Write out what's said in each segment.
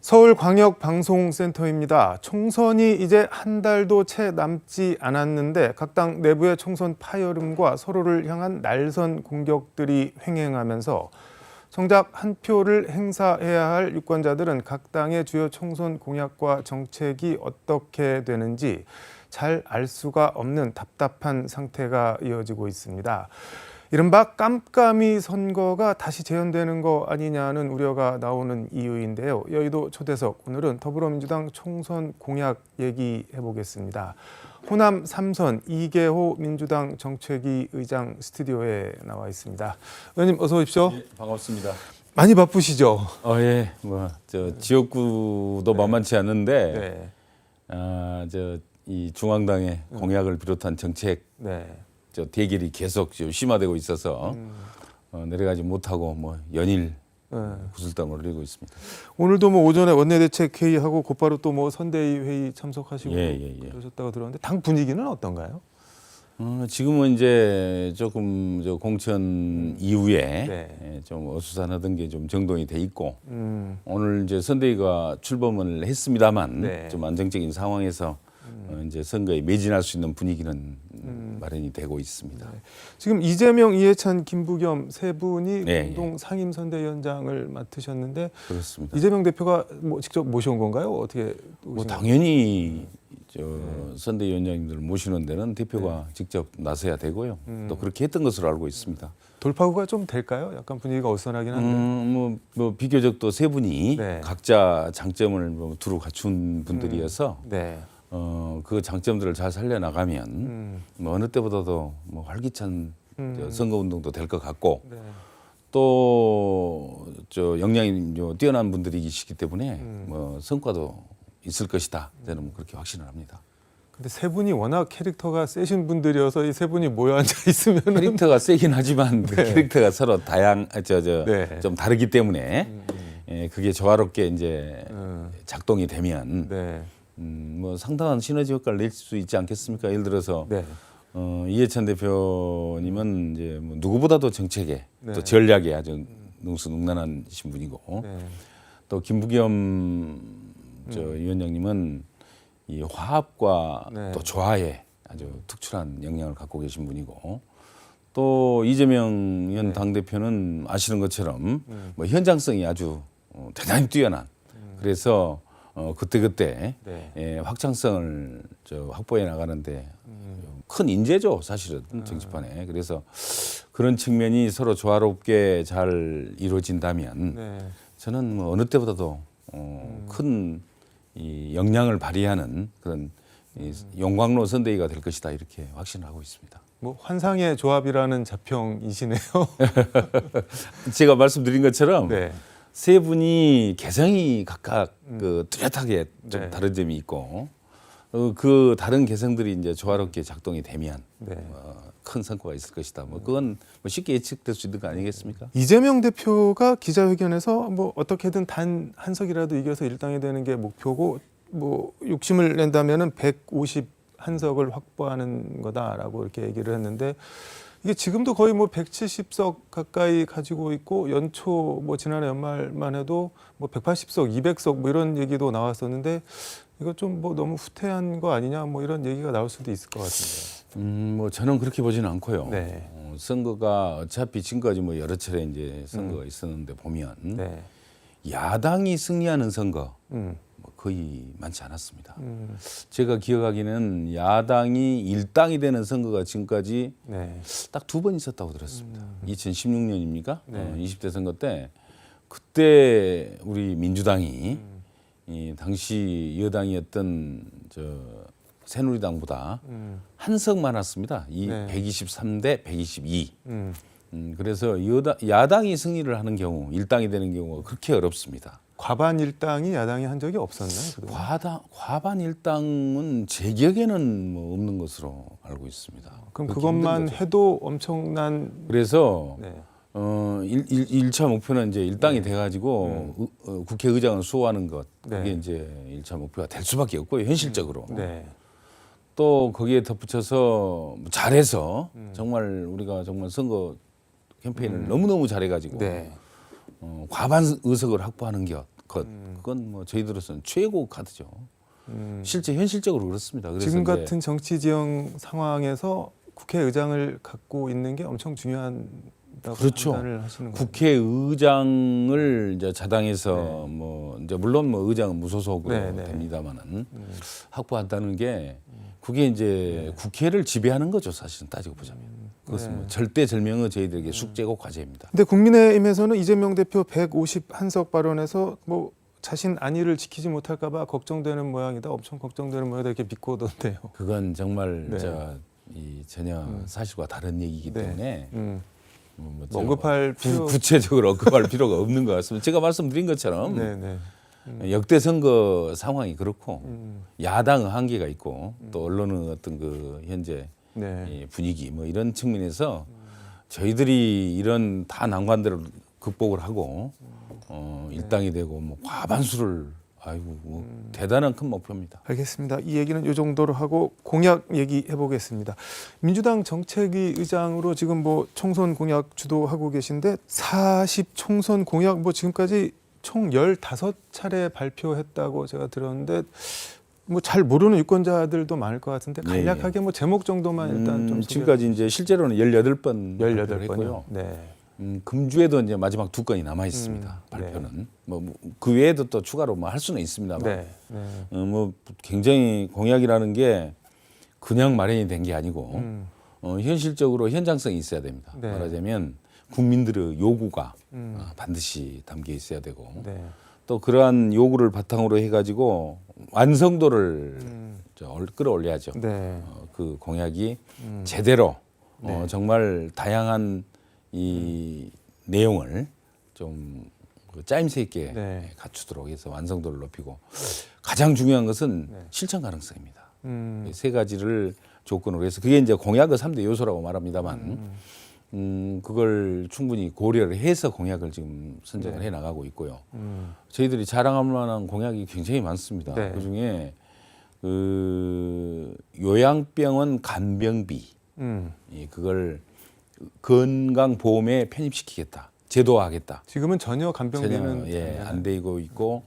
서울광역방송센터입니다. 총선이 이제 한 달도 채 남지 않았는데 각 당 내부의 총선 파열음과 서로를 향한 날선 공격들이 횡행하면서 정작 한 표를 행사해야 할 유권자들은 각 당의 주요 총선 공약과 정책이 어떻게 되는지 잘 알 수가 없는 답답한 상태가 이어지고 있습니다. 이른바 깜깜이 선거가 다시 재현되는 거 아니냐는 우려가 나오는 이유인데요. 여의도 초대석, 오늘은 더불어민주당 총선 공약 얘기해 보겠습니다. 호남 3선 이계호 민주당 정책위 의장 스튜디오에 나와 있습니다. 의원님 어서 오십시오. 예, 반갑습니다. 많이 바쁘시죠? 예, 지역구도 만만치 않은데, 네. 이 중앙당의 공약을 비롯한 정책 네. 대결이 계속 심화되고 있어서 내려가지 못하고 연일 구슬땀을 흘리고 있습니다. 오늘도 오전에 원내대책 회의하고 곧바로 또 선대위 회의 참석하시고 예. 그러셨다고 들었는데 당 분위기는 어떤가요? 지금은 이제 조금 공천 이후에 좀 어수선하던 게 좀 정돈이 돼 있고 오늘 이제 선대위가 출범을 했습니다만 좀 안정적인 상황에서 이제 선거에 매진할 수 있는 분위기는 마련이 되고 있습니다. 네. 지금 이재명, 이해찬, 김부겸 세 분이 네. 공동 상임선대위원장을 맡으셨는데 그렇습니다. 이재명 대표가 직접 모셔온 건가요? 어떻게 오신 당연히 선대위원장님들 모시는 데는 대표가 직접 나서야 되고요. 또 그렇게 했던 것으로 알고 있습니다. 돌파구가 좀 될까요? 약간 분위기가 어수선하긴 한데. 비교적 또 세 분이 네. 각자 장점을 두루 갖춘 분들이어서 네. 그 장점들을 잘 살려나가면 어느 때보다도 활기찬 선거운동도 될 것 같고 네. 또 역량이 뛰어난 분들이시기 때문에 성과도 있을 것이다. 저는 그렇게 확신을 합니다. 근데 세 분이 워낙 캐릭터가 세신 분들이어서 이 세 분이 모여 앉아 있으면 캐릭터가 세긴 하지만 그 캐릭터가 서로 네. 좀 다르기 때문에 그게 조화롭게 이제 작동이 되면 네. 상당한 시너지 효과를 낼 수 있지 않겠습니까? 예를 들어서 네. 이해찬 대표님은 이제 누구보다도 정책에 네. 또 전략에 아주 능수능란하신 분이고 네. 또 김부겸 위원장님은 이 화합과 네. 또 조화에 아주 특출한 역량을 갖고 계신 분이고 또 이재명 현 당대표는 아시는 것처럼 현장성이 아주 대단히 뛰어난 그래서 그때그때 확장성을 확보해 나가는데 큰 인재죠 사실은 정치판에. 그래서 그런 측면이 서로 조화롭게 잘 이루어진다면 저는 어느 때보다도 큰 이 역량을 발휘하는 그런 용광로 선대위가 될 것이다 이렇게 확신을 하고 있습니다. 환상의 조합이라는 자평이시네요. 제가 말씀드린 것처럼 네. 세 분이 개성이 각각 뚜렷하게 좀 다른 점이 있고 그 다른 개성들이 이제 조화롭게 작동이 되면 큰 성과가 있을 것이다. 그건 쉽게 예측될 수 있는 거 아니겠습니까? 이재명 대표가 기자회견에서 어떻게든 단 한 석이라도 이겨서 일당이 되는 게 목표고 욕심을 낸다면은 151석을 확보하는 거다라고 이렇게 얘기를 했는데 이게 지금도 거의 170석 가까이 가지고 있고 연초 지난해 연말만 해도 180석, 200석 이런 얘기도 나왔었는데 이거 좀 너무 후퇴한 거 아니냐 이런 얘기가 나올 수도 있을 것 같은데. 저는 그렇게 보지는 않고요. 네. 선거가 어차피 지금까지 여러 차례 이제 선거가 있었는데 보면 야당이 승리하는 선거 거의 많지 않았습니다. 제가 기억하기는 야당이 일당이 되는 선거가 지금까지 딱 2번 있었다고 들었습니다. 2016년입니까? 20대 선거 때 그때 우리 민주당이 이 당시 여당이었던 새누리당보다 한 석 많았습니다. 123대 122. 그래서 야당이 승리를 하는 경우, 일당이 되는 경우가 그렇게 어렵습니다. 과반 일당이 야당이 한 적이 없었나요? 과반 일당은 제 기억에는 없는 것으로 알고 있습니다. 그럼 그것만 해도 엄청난. 그래서 1차 목표는 이제 일당이 돼가지고 국회의장을 수호하는 것. 그게 이제 1차 목표가 될 수밖에 없고요, 현실적으로. 또 거기에 덧붙여서 잘해서 정말 우리가 정말 선거 캠페인을 너무너무 잘해가지고 과반 의석을 확보하는 것. 것 그건 뭐 저희들로서는 최고 카드죠. 실제 현실적으로 그렇습니다. 그래서 지금 이제 같은 정치 지형 상황에서 국회의장을 갖고 있는 게 엄청 중요하다고 그렇죠. 판단을 하시는 거예요. 국회의장을 이제 자당에서 뭐 이제 물론 뭐 의장은 무소속으로 네, 네. 됩니다만은 확보한다는 게 그게 이제 국회를 지배하는 거죠. 사실은 따지고 보자면 그것은 뭐 절대절명의 저희들에게 숙제고 과제입니다. 근데 국민의힘에서는 이재명 대표 151석 발언에서 뭐 자신 안위를 지키지 못할까 봐 걱정되는 모양이다. 엄청 걱정되는 모양이다. 이렇게 비꼬던데요. 그건 정말 네. 이 전혀 사실과 다른 얘기이기 때문에 뭐 언급할 필요 구체적으로 언급할 필요가 없는 것 같습니다. 제가 말씀드린 것처럼 네네. 역대 선거 상황이 그렇고 야당의 한계가 있고 또 언론의 어떤 그 현재 네. 이 분위기 뭐 이런 측면에서 저희들이 이런 다 난관들을 극복을 하고 일당이 되고 뭐 과반수를 아이고 뭐 대단한 큰 목표입니다. 알겠습니다. 이 얘기는 이 정도로 하고 공약 얘기해 보겠습니다. 민주당 정책위 의장으로 지금 뭐 총선 공약 주도하고 계신데 40 총선 공약 뭐 지금까지 총 15차례 발표했다고 제가 들었는데 뭐 잘 모르는 유권자들도 많을 것 같은데 간략하게 뭐 제목 정도만 일단 좀 지금까지 이제 실제로는 18번 18번이요. 네. 금주에도 이제 마지막 2건이 남아 있습니다. 발표는 뭐 그 외에도 또 추가로 뭐 할 수는 있습니다만 네. 뭐 굉장히 공약이라는 게 그냥 마련이 된 게 아니고 현실적으로 현장성이 있어야 됩니다. 네. 말하자면 국민들의 요구가 반드시 담겨 있어야 되고 네. 또 그러한 요구를 바탕으로 해가지고 완성도를 끌어올려야죠. 네. 그 공약이 제대로 정말 다양한 이 내용을 좀 짜임새 있게 네. 갖추도록 해서 완성도를 높이고 가장 중요한 것은 실천 가능성입니다. 세 가지를 조건으로 해서 그게 이제 공약의 3대 요소라고 말합니다만 그걸 충분히 고려를 해서 공약을 지금 선정을 해 나가고 있고요. 저희들이 자랑할 만한 공약이 굉장히 많습니다. 네. 그중에 그 요양병원 간병비 그걸 건강보험에 편입시키겠다, 제도화하겠다. 지금은 전혀 간병비는 전혀 안 되고 있고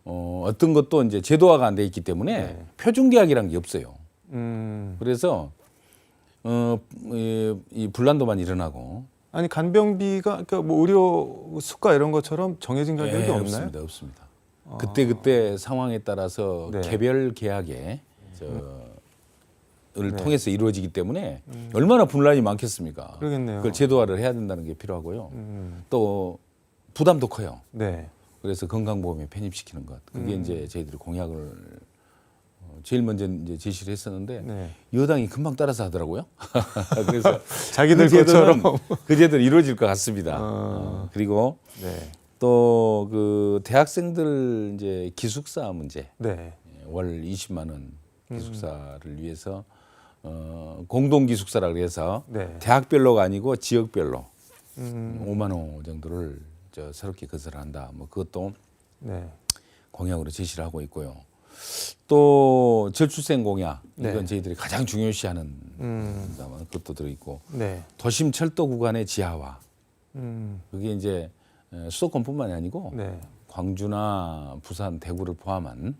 어떤 것도 이제 제도화가 안 돼 있기 때문에 표준계약이라는 게 없어요. 그래서 이 분란도만 일어나고 아니 간병비가 그러니까 뭐 의료 수가 이런 것처럼 정해진 가격이 없나요? 없습니다. 그때 상황에 따라서 네. 개별 계약에 을 통해서 이루어지기 때문에 얼마나 분란이 많겠습니까? 그러겠네요. 그걸 제도화를 해야 된다는 게 필요하고요. 또 부담도 커요. 네. 그래서 건강보험에 편입시키는 것. 그게 이제 저희들이 공약을 제일 먼저 이제 제시를 했었는데 네. 여당이 금방 따라서 하더라고요. 그래서 자기들 그 것처럼. 그 제도는 이루어질 것 같습니다. 그리고 네. 또 그 대학생들 이제 기숙사 문제 네. 월 20만 원 기숙사를 위해서 공동 기숙사라 그래서 네. 대학별로가 아니고 지역별로 5만 원 정도를 새롭게 건설한다. 뭐 그것도 네. 공약으로 제시를 하고 있고요. 또 저출생 공약 이건 네. 저희들이 가장 중요시하는 겁니다만 그것도 들어있고 네. 도심 철도 구간의 지하화 그게 이제 수도권뿐만이 아니고 네. 광주나 부산, 대구를 포함한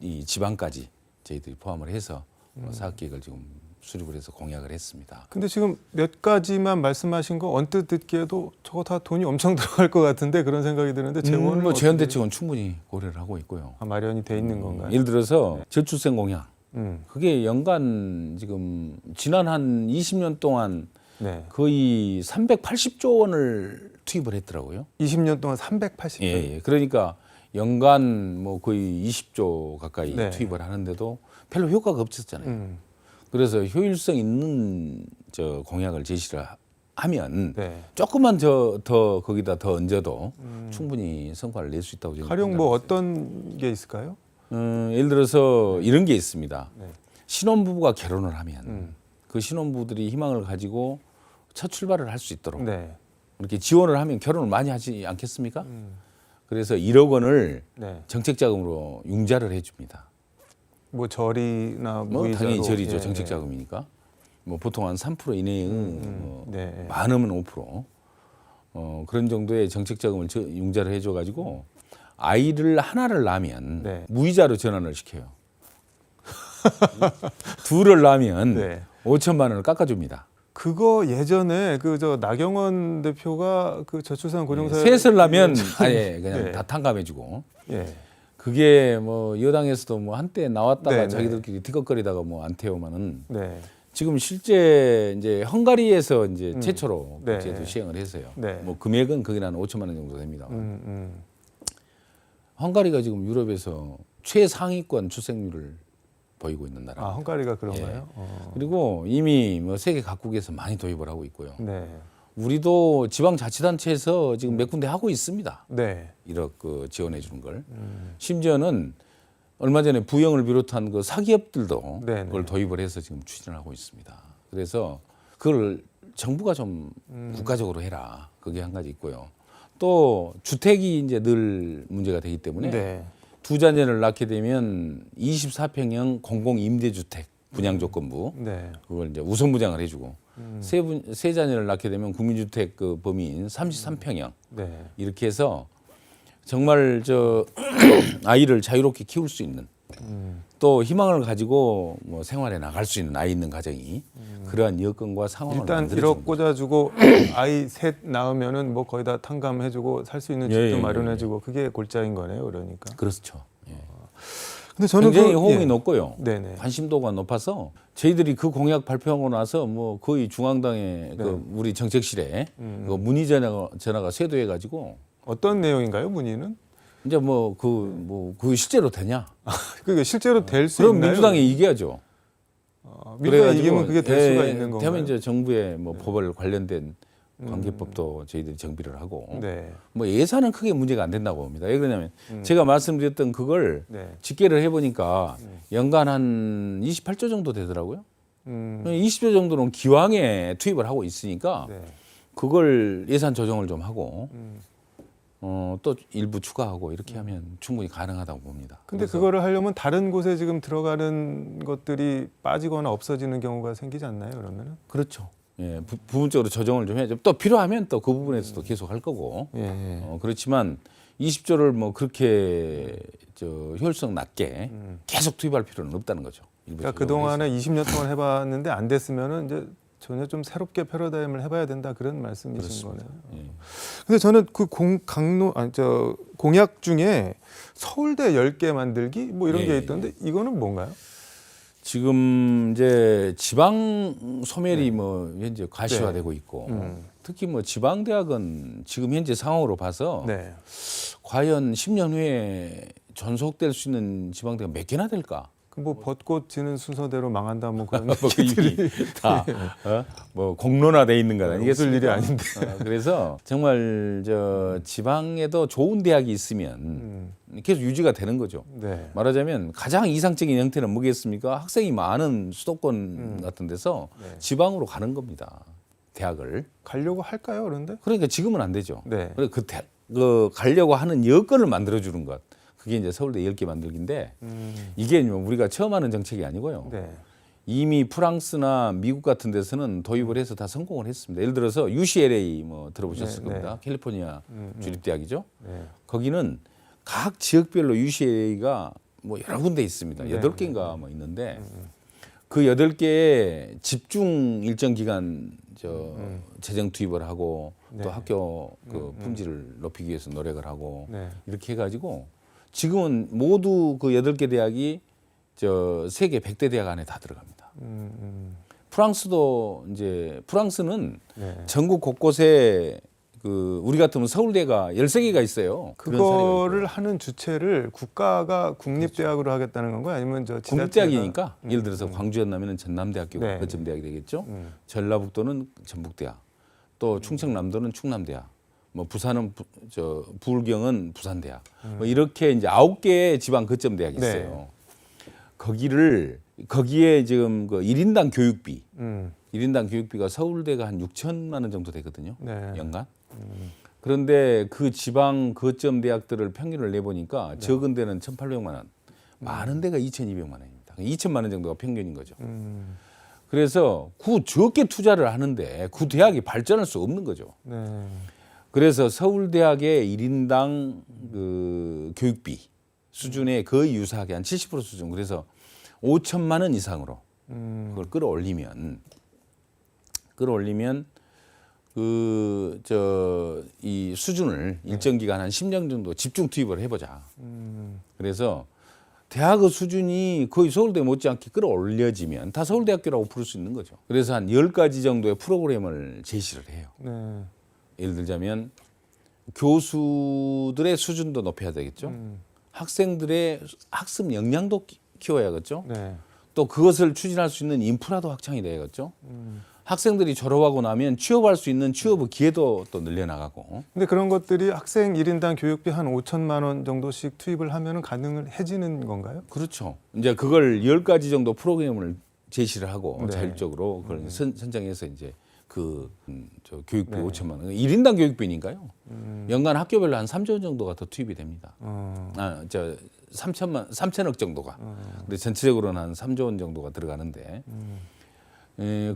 이 지방까지 저희들이 포함을 해서 사업 계획을 지금 수립을 해서 공약을 했습니다. 근데 지금 몇 가지만 말씀하신 거 언뜻 듣기에도 저거 다 돈이 엄청 들어갈 것 같은데 그런 생각이 드는데 재원은 뭐 어떻게 재원 대책은 충분히 고려를 하고 있고요. 마련이 돼 있는 건가요? 예를 들어서 저출생 공약 음. 그게 연간 지금 지난 한 20년 동안 네. 거의 380조 원을 투입을 했더라고요. 20년 동안 380조. 예. 그러니까 연간 뭐 거의 20조 가까이 네. 투입을 하는데도 별로 효과가 없었잖아요. 그래서 효율성 있는 공약을 제시를 하면 네. 조금만 더 거기다 더 얹어도 충분히 성과를 낼 수 있다고 저는 가령 뭐 생각합니다. 어떤 게 있을까요? 예를 들어서 이런 게 있습니다. 네. 신혼부부가 결혼을 하면 그 신혼부부들이 희망을 가지고 첫 출발을 할 수 있도록 네. 이렇게 지원을 하면 결혼을 많이 하지 않겠습니까? 그래서 1억 원을 네. 정책자금으로 융자를 해줍니다. 뭐 절이나 뭐 무이자로. 당연히 절이죠. 예, 정책자금이니까. 뭐 보통 한 3% 이내의 네. 많으면 5% 그런 정도의 정책자금을 융자를 해줘가지고 아이를 하나를 낳으면 네. 무이자로 전환을 시켜요. 둘을 낳으면 네. 5천만 원을 깎아줍니다. 그거 예전에 그 저 나경원 대표가 그 저출산 고령사 셋을 낳으면 아예 그냥 네. 다 탕감해주고. 예. 그게 뭐 여당에서도 뭐 한때 나왔다가 네, 자기들끼리 티격거리다가 뭐 안 태우면은 네. 지금 실제 이제 헝가리에서 이제 최초로 네. 그 제도 시행을 했어요. 네. 뭐 금액은 거기 한 5천만 원 정도 됩니다. 음. 헝가리가 지금 유럽에서 최상위권 출생률을 보이고 있는 나라. 아, 헝가리가 예. 그런가요? 그리고 이미 뭐 세계 각국에서 많이 도입을 하고 있고요. 네. 우리도 지방자치단체에서 지금 몇 군데 하고 있습니다. 네. 이렇게 그 지원해 주는 걸. 심지어는 얼마 전에 부영을 비롯한 그 사기업들도 네네. 그걸 도입을 해서 지금 추진을 하고 있습니다. 그래서 그걸 정부가 좀 국가적으로 해라. 그게 한 가지 있고요. 또 주택이 이제 늘 문제가 되기 때문에 네. 두 자녀를 낳게 되면 24평형 공공 임대주택 분양 조건부 네. 그걸 이제 우선 부장을 해주고 세 자녀를 낳게 되면 국민주택 그 범위인 33평형 네. 이렇게 해서 정말 저 아이를 자유롭게 키울 수 있는 또 희망을 가지고 뭐 생활에 나갈 수 있는 아이 있는 가정이 그러한 여건과 상황을 일단 만들어주는 1억 꽂아주고 아이 셋 낳으면은 뭐 거의 다 탕감해주고 살 수 있는 집도 예, 예, 마련해주고 그게 골자인 거네요, 그러니까. 그렇죠. 예. 근데 저는 굉장히 그, 호응이 예. 높고요. 네네. 관심도가 높아서 저희들이 그 공약 발표하고 나서 뭐 거의 중앙당의 그 우리 정책실에 그 문의 전화가 쇄도해가지고 어떤 내용인가요, 문의는? 이제 그 실제로 되냐? 그게 실제로 될 수 그럼 있나요? 민주당이 이겨야죠. 민주당이 이기면 그게 될 수가 있는 건가요? 되면 이제 정부의 뭐 법을 관련된 관계법도 저희들이 정비를 하고 네. 뭐 예산은 크게 문제가 안 된다고 봅니다. 왜 그러냐면 제가 말씀드렸던 그걸 네. 집계를 해보니까 연간 한 28조 정도 되더라고요. 20조 정도는 기왕에 투입을 하고 있으니까 네. 그걸 예산 조정을 좀 하고 또 일부 추가하고 이렇게 하면 충분히 가능하다고 봅니다. 근데 그래서 그거를 하려면 다른 곳에 지금 들어가는 것들이 빠지거나 없어지는 경우가 생기지 않나요, 그러면은? 그렇죠. 예, 부분적으로 조정을 좀 해야죠. 또 필요하면 또 그 부분에서도 계속 할 거고. 예. 예. 그렇지만 20조를 뭐 그렇게 효율성 낮게 계속 투입할 필요는 없다는 거죠. 그러니까 그 동안에 20년 동안 해봤는데 안 됐으면은 이제 전혀 좀 새롭게 패러다임을 해봐야 된다 그런 말씀이신 그렇습니다. 거네요. 예. 근데 저는 그 공약 중에 서울대 10개 만들기 뭐 이런 예, 게 예. 있던데 이거는 뭔가요? 지금 이제 지방 소멸이 뭐 현재 가시화되고 있고 특히 뭐 지방 대학은 지금 현재 상황으로 봐서 네. 과연 10년 후에 전속될 수 있는 지방 대학 몇 개나 될까? 뭐 벚꽃 지는 순서대로 망한다 뭐 그런 뭐 이미 다 뭐 공론화돼 있는 건 웃을 일이 아니겠습니까? 아닌데. 그래서 정말 저 지방에도 좋은 대학이 있으면 계속 유지가 되는 거죠. 네. 말하자면 가장 이상적인 형태는 뭐겠습니까? 학생이 많은 수도권 같은 데서 네. 지방으로 가는 겁니다. 대학을. 가려고 할까요, 그런데? 그러니까 지금은 안 되죠. 네. 그래서 그 가려고 하는 여건을 만들어 주는 것. 그게 이제 서울대 10개 만들기인데 이게 우리가 처음 하는 정책이 아니고요. 네. 이미 프랑스나 미국 같은 데서는 도입을 해서 다 성공을 했습니다. 예를 들어서 UCLA 뭐 들어보셨을 네, 겁니다. 캘리포니아 주립대학이죠. 네. 거기는 각 지역별로 UCLA가 뭐 여러 군데 있습니다. 네. 8개인가 뭐 있는데 그 8개에 집중 일정 기간 재정 투입을 하고 네. 또 학교 그 품질을 높이기 위해서 노력을 하고 네. 이렇게 해가지고 지금은 모두 그 8개 대학이 세계 100대 대학 안에 다 들어갑니다. 프랑스도 이제 프랑스는 네. 전국 곳곳에 그 우리 같으면 서울대가 13개가 있어요. 그런 사례가 그거를 있고요. 하는 주체를 국가가 국립대학으로 하겠다는 건가요? 아니면 저 지자체가? 국립대학이니까 예를 들어서 광주였나면 전남대학교가 네. 거점대학이 되겠죠. 전라북도는 전북대학, 또 충청남도는 충남대학, 뭐 부산은 부울경은 부산대학, 뭐 이렇게 이제 9개의 지방 거점대학이 있어요. 네. 거기에 지금 그 1인당 교육비, 음. 1인당 교육비가 서울대가 한 6천만 원 정도 되거든요. 네. 연간. 그런데 그 지방 거점 대학들을 평균을 내보니까 적은 데는 1,800만 원, 많은 데가 2,200만 원입니다. 2천만 원 정도가 평균인 거죠. 그래서 적게 투자를 하는데 그 대학이 발전할 수 없는 거죠. 네. 그래서 서울대학의 1인당 그 교육비 수준에 거의 유사하게 한 70% 수준. 그래서 5천만 원 이상으로 그걸 끌어올리면 이 수준을 일정 기간 한 10년 정도 집중 투입을 해보자. 그래서 대학의 수준이 거의 서울대 못지않게 끌어올려지면 다 서울대학교라고 부를 수 있는 거죠. 그래서 한 10가지 정도의 프로그램을 제시를 해요. 네. 예를 들자면 교수들의 수준도 높여야 되겠죠. 학생들의 학습 역량도 키워야겠죠. 네. 또 그것을 추진할 수 있는 인프라도 확장이 돼야겠죠. 학생들이 졸업하고 나면 취업할 수 있는 취업의 기회도 또 늘려나가고. 근데 그런 것들이 학생 1인당 교육비 한 5천만 원 정도씩 투입을 하면은 가능해지는 건가요? 그렇죠. 이제 그걸 10가지 정도 프로그램을 제시를 하고 네. 자율적으로 그걸 선정해서 이제 저 교육비 네. 5천만 원. 1인당 교육비니까요. 연간 학교별로 한 3조 원 정도가 더 투입이 됩니다. 3천억 정도가. 근데 전체적으로는 한 3조 원 정도가 들어가는데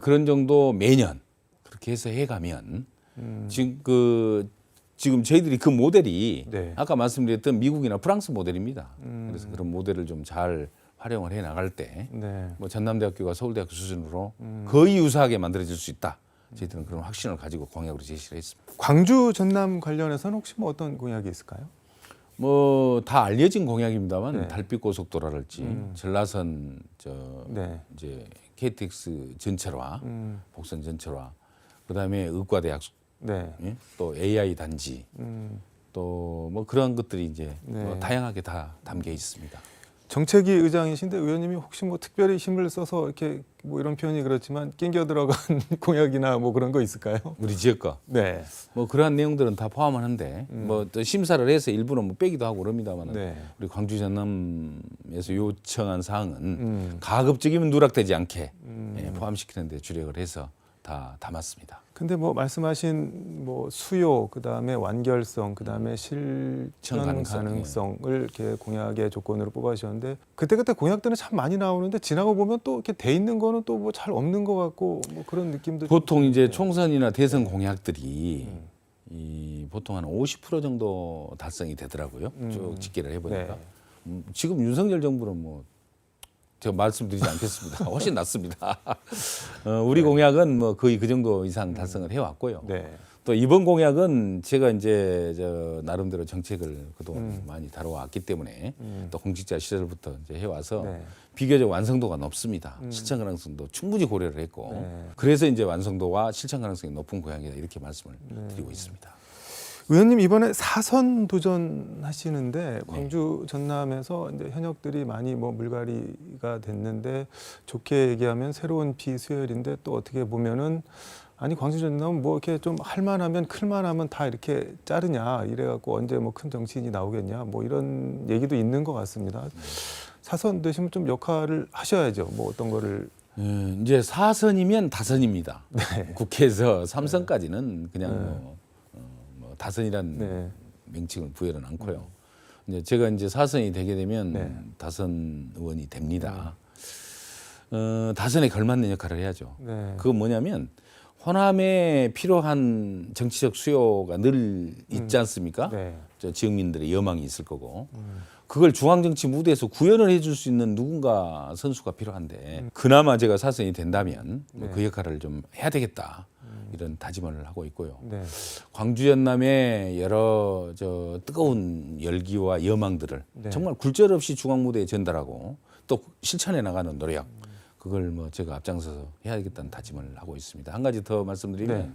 그런 정도 매년 그렇게 해서 해가면 지금 저희들이 그 모델이 네. 아까 말씀드렸던 미국이나 프랑스 모델입니다. 그래서 그런 모델을 좀 잘 활용을 해 나갈 때 네. 뭐 전남대학교가 서울대학교 수준으로 거의 유사하게 만들어질 수 있다. 저희들은 그런 확신을 가지고 공약으로 제시를 했습니다. 광주 전남 관련해서는 혹시 뭐 어떤 공약이 있을까요? 뭐 다 알려진 공약입니다만 네. 달빛 고속도로랄지 전라선 네. 이제 KTX 전철화, 복선 전철화, 그다음에 의과대학, 네. 예? 또 AI 단지, 또 뭐 그런 것들이 이제 네. 뭐 다양하게 다 담겨 있습니다. 정책위 의장이신데 의원님이 혹시 뭐 특별히 힘을 써서 이렇게 뭐 이런 표현이 그렇지만 낑겨 들어간 공약이나 뭐 그런 거 있을까요? 우리 지역과 네. 뭐 그러한 내용들은 다 포함하는데 뭐 또 심사를 해서 일부는 뭐 빼기도 하고 그럽니다만 네. 우리 광주 전남에서 요청한 사항은 가급적이면 누락되지 않게 포함시키는 데 주력을 해서 다 담았습니다. 근데 뭐 말씀하신 뭐 수요, 그다음에 완결성, 그다음에 실천 가능성을 이렇게 공약의 조건으로 뽑아주셨는데 그때그때 공약들은 참 많이 나오는데 지나고 보면 또 이렇게 돼 있는 거는 또 뭐 잘 없는 것 같고 뭐 그런 느낌도 보통 이제 총선이나 대선 공약들이 보통 한 50% 정도 달성이 되더라고요. 쭉 집계를 해보니까 지금 윤석열 정부는 뭐 제가 말씀드리지 않겠습니다. 훨씬 낫습니다. 우리 공약은 뭐 거의 그 정도 이상 달성을 해왔고요. 네. 또 이번 공약은 제가 이제 나름대로 정책을 그동안 많이 다뤄왔기 때문에 또 공직자 시절부터 이제 해와서 네. 비교적 완성도가 높습니다. 실천 가능성도 충분히 고려를 했고 네. 그래서 이제 완성도와 실천 가능성이 높은 공약이다 이렇게 말씀을 드리고 있습니다. 의원님 이번에 4선 도전하시는데 광주 전남에서 이제 현역들이 많이 뭐 물갈이가 됐는데 좋게 얘기하면 새로운 피수혈인데 또 어떻게 보면은 아니 광주 전남은 뭐 이렇게 좀 할만하면 클만하면 다 이렇게 자르냐 이래갖고 언제 뭐 큰 정치인이 나오겠냐 뭐 이런 얘기도 있는 것 같습니다. 4선 되시면 좀 역할을 하셔야죠. 뭐 어떤 거를 이제 4선이면 다선입니다. 네. 국회에서 3선까지는 그냥 다선이란 네. 명칭을 부여는 않고요. 이제 제가 이제 4선이 되게 되면 네. 다선 의원이 됩니다. 다선에 걸맞는 역할을 해야죠. 네. 그건 뭐냐면 호남에 필요한 정치적 수요가 늘 있지 않습니까? 네. 저 지역민들의 여망이 있을 거고 그걸 중앙정치 무대에서 구현을 해줄 수 있는 누군가 선수가 필요한데 그나마 제가 4선이 된다면 그 역할을 좀 해야 되겠다. 이런 다짐을 하고 있고요. 네. 광주 전남의 여러 뜨거운 열기와 여망들을 네. 정말 굴절없이 중앙 무대에 전달하고 또 실천해 나가는 노력 그걸 뭐 제가 앞장서서 해야겠다는 다짐을 하고 있습니다. 한 가지 더 말씀드리면 네.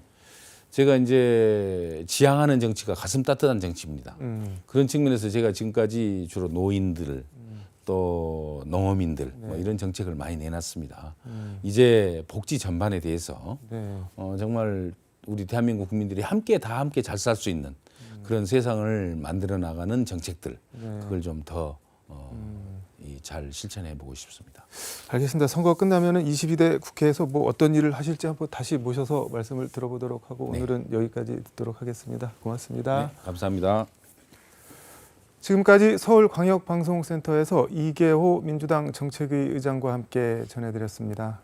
제가 이제 지향하는 정치가 가슴 따뜻한 정치입니다. 그런 측면에서 제가 지금까지 주로 노인들 또 농어민들 뭐 이런 정책을 많이 내놨습니다. 이제 복지 전반에 대해서 네. 정말 우리 대한민국 국민들이 함께 잘 살 수 있는 그런 세상을 만들어 나가는 정책들 그걸 좀 더 잘 실천해 보고 싶습니다. 알겠습니다. 선거 끝나면은 22대 국회에서 뭐 어떤 일을 하실지 한번 다시 모셔서 말씀을 들어보도록 하고 오늘은 여기까지 듣도록 하겠습니다. 고맙습니다. 네, 감사합니다. 지금까지 서울광역방송센터에서 이계호 민주당 정책위 의장과 함께 전해드렸습니다.